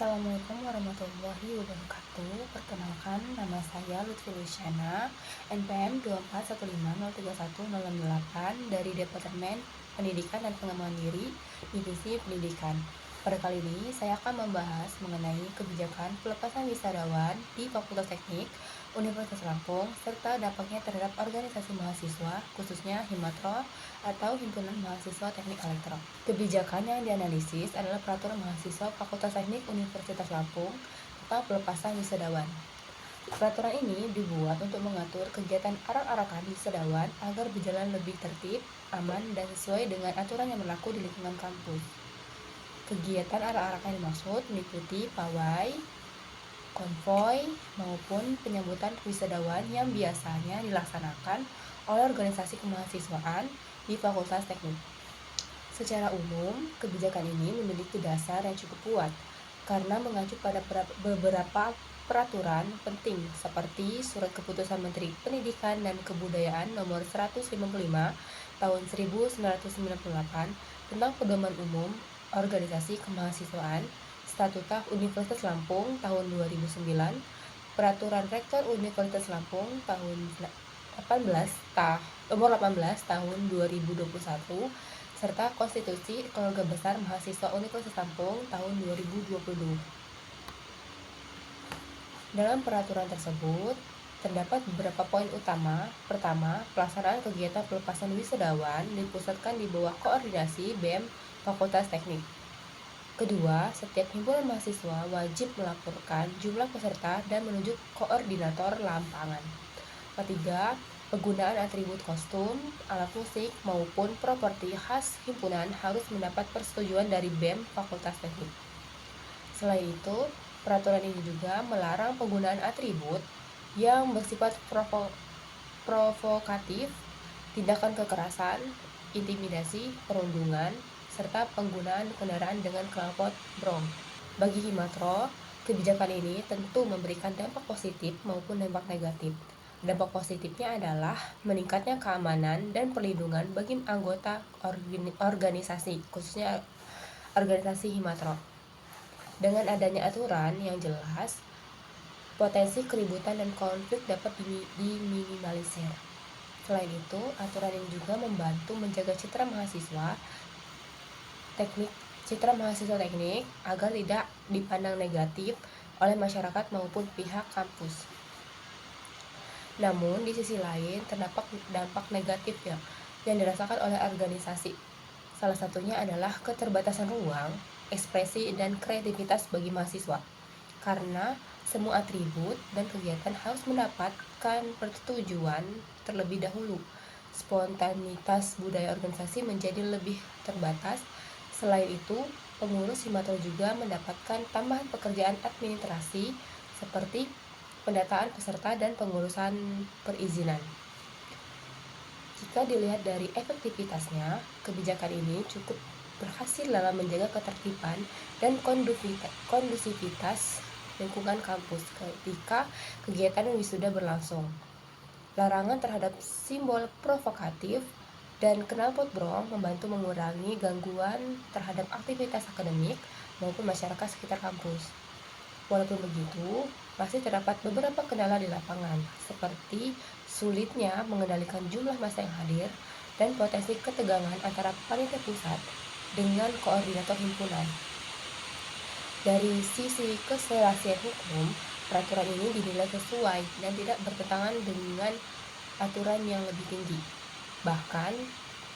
Assalamualaikum warahmatullahi wabarakatuh. Perkenalkan, nama saya Lutfi Luciana, NPM 241503108 dari Departemen Pendidikan dan Pengembangan Diri, Divisi Pendidikan. Pada kali ini, saya akan membahas mengenai kebijakan pelepasan wisadawan di Fakultas Teknik Universitas Lampung, serta dampaknya terhadap organisasi mahasiswa, khususnya Himatro atau Himpunan Mahasiswa Teknik Elektro. Kebijakan yang dianalisis adalah Peraturan Mahasiswa Fakultas Teknik Universitas Lampung tentang pelepasan wisadawan. Peraturan ini dibuat untuk mengatur kegiatan arak-arakan wisadawan agar berjalan lebih tertib, aman, dan sesuai dengan aturan yang berlaku di lingkungan kampus. Kegiatan arak-arakan dimaksud meliputi pawai, konvoi, maupun penyambutan wisadawan yang biasanya dilaksanakan oleh organisasi kemahasiswaan di Fakultas Teknik. Secara umum, kebijakan ini memiliki dasar yang cukup kuat karena mengacu pada beberapa peraturan penting seperti Surat Keputusan Menteri Pendidikan dan Kebudayaan Nomor 155 Tahun 1998 tentang Pedoman Umum Organisasi Kemahasiswaan, Statuta Universitas Lampung tahun 2009, Peraturan Rektor Universitas Lampung tahun nomor 18 tahun 2021, serta Konstitusi Keluarga Besar Mahasiswa Universitas Lampung tahun 2022. Dalam peraturan tersebut, terdapat beberapa poin utama. Pertama, pelaksanaan kegiatan pelepasan wisadawan dipusatkan di bawah koordinasi BEM Fakultas Teknik. Kedua, setiap himpunan mahasiswa wajib melaporkan jumlah peserta dan menunjuk koordinator lapangan. Ketiga, penggunaan atribut kostum, alat musik, maupun properti khas himpunan harus mendapat persetujuan dari BEM Fakultas Teknik. Selain itu, peraturan ini juga melarang penggunaan atribut yang bersifat provokatif, tindakan kekerasan, intimidasi, perundungan, serta penggunaan kendaraan dengan knalpot brong. Bagi Himatro, kebijakan ini tentu memberikan dampak positif maupun dampak negatif. Dampak positifnya adalah meningkatnya keamanan dan perlindungan bagi anggota organisasi, khususnya organisasi Himatro. Dengan adanya aturan yang jelas, potensi keributan dan konflik dapat diminimalisir. Selain itu, aturan ini juga membantu menjaga citra mahasiswa teknik agar tidak dipandang negatif oleh masyarakat maupun pihak kampus. Namun, di sisi lain terdapat dampak negatif yang dirasakan oleh organisasi. Salah satunya adalah keterbatasan ruang, ekspresi, dan kreativitas bagi mahasiswa. Karena semua atribut dan kegiatan harus mendapatkan persetujuan terlebih dahulu. Spontanitas budaya organisasi menjadi lebih terbatas. Selain itu, pengurus Himatro juga mendapatkan tambahan pekerjaan administrasi seperti pendataan peserta dan pengurusan perizinan. Jika dilihat dari efektivitasnya, kebijakan ini cukup berhasil dalam menjaga ketertiban dan kondusivitas lingkungan kampus ketika kegiatan wisuda berlangsung. Larangan terhadap simbol provokatif dan knalpot brong membantu mengurangi gangguan terhadap aktivitas akademik maupun masyarakat sekitar kampus. Walaupun begitu, masih terdapat beberapa kendala di lapangan, seperti sulitnya mengendalikan jumlah massa yang hadir dan potensi ketegangan antara panitia pusat dengan koordinator himpunan. Dari sisi keselasian hukum, peraturan ini dinilai sesuai dan tidak bertentangan dengan aturan yang lebih tinggi. Bahkan,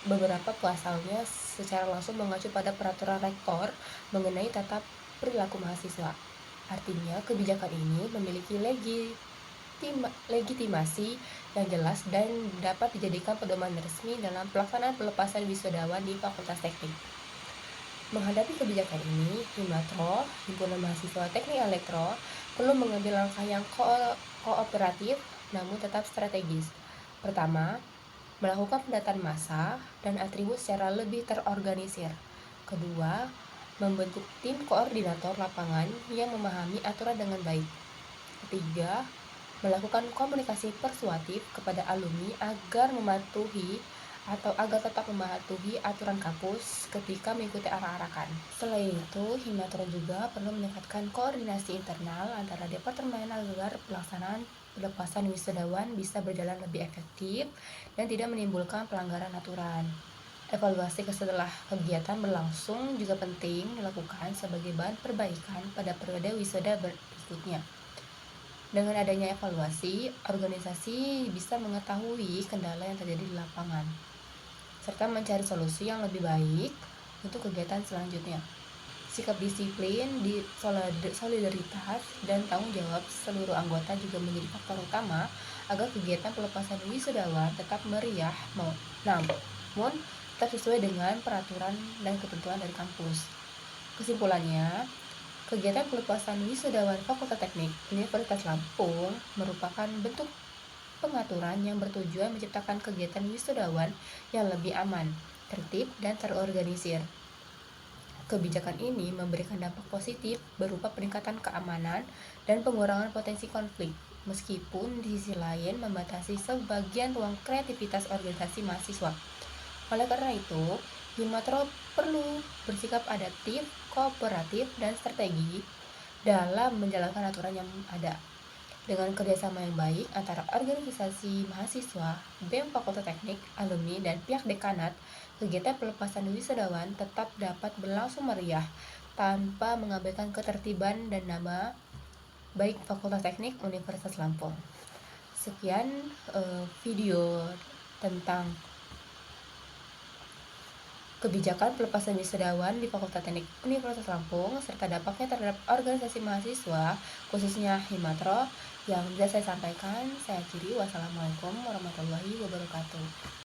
beberapa pasalnya secara langsung mengacu pada peraturan rektor mengenai tata perilaku mahasiswa. Artinya, kebijakan ini memiliki legitimasi yang jelas dan dapat dijadikan pedoman resmi dalam pelaksanaan pelepasan wisadawan di Fakultas Teknik. Menghadapi kebijakan ini, Himatro, Himpunan Mahasiswa Teknik Elektro, perlu mengambil langkah yang kooperatif namun tetap strategis. Pertama, melakukan pendataan massa dan atribut secara lebih terorganisir. Kedua, membentuk tim koordinator lapangan yang memahami aturan dengan baik. Ketiga, melakukan komunikasi persuasif kepada alumni agar mematuhi atau agar tetap mematuhi aturan kampus ketika mengikuti arak-arakan. Selain itu, Himatro juga perlu meningkatkan koordinasi internal antara departemen agar pelaksanaan pelepasan wisudawan bisa berjalan lebih efektif dan tidak menimbulkan pelanggaran aturan. Evaluasi setelah kegiatan berlangsung juga penting dilakukan sebagai bahan perbaikan pada periode wisuda berikutnya. Dengan adanya evaluasi, organisasi bisa mengetahui kendala yang terjadi di lapangan, serta mencari solusi yang lebih baik untuk kegiatan selanjutnya. Sikap disiplin, solidaritas, dan tanggung jawab seluruh anggota juga menjadi faktor utama agar kegiatan pelepasan wisudawan tetap meriah, namun tetap sesuai dengan peraturan dan ketentuan dari kampus. Kesimpulannya, kegiatan pelepasan wisudawan Fakultas Teknik Universitas Lampung merupakan bentuk pengaturan yang bertujuan menciptakan kegiatan wisudawan yang lebih aman, tertib, dan terorganisir. Kebijakan ini memberikan dampak positif berupa peningkatan keamanan dan pengurangan potensi konflik, meskipun di sisi lain membatasi sebagian ruang kreativitas organisasi mahasiswa. Oleh karena itu, Himatro perlu bersikap adaptif, kooperatif, dan strategi dalam menjalankan aturan yang ada. Dengan kerjasama yang baik antara organisasi mahasiswa, BEM Fakultas Teknik, alumni, dan pihak dekanat, kegiatan pelepasan wisudawan tetap dapat berlangsung meriah tanpa mengabaikan ketertiban dan nama baik Fakultas Teknik Universitas Lampung. Sekian video tentang kebijakan pelepasan wisudawan di Fakultas Teknik Universitas Lampung serta dampaknya terhadap organisasi mahasiswa, khususnya Himatro, yang bisa saya sampaikan. Saya akhiri. Wassalamualaikum warahmatullahi wabarakatuh.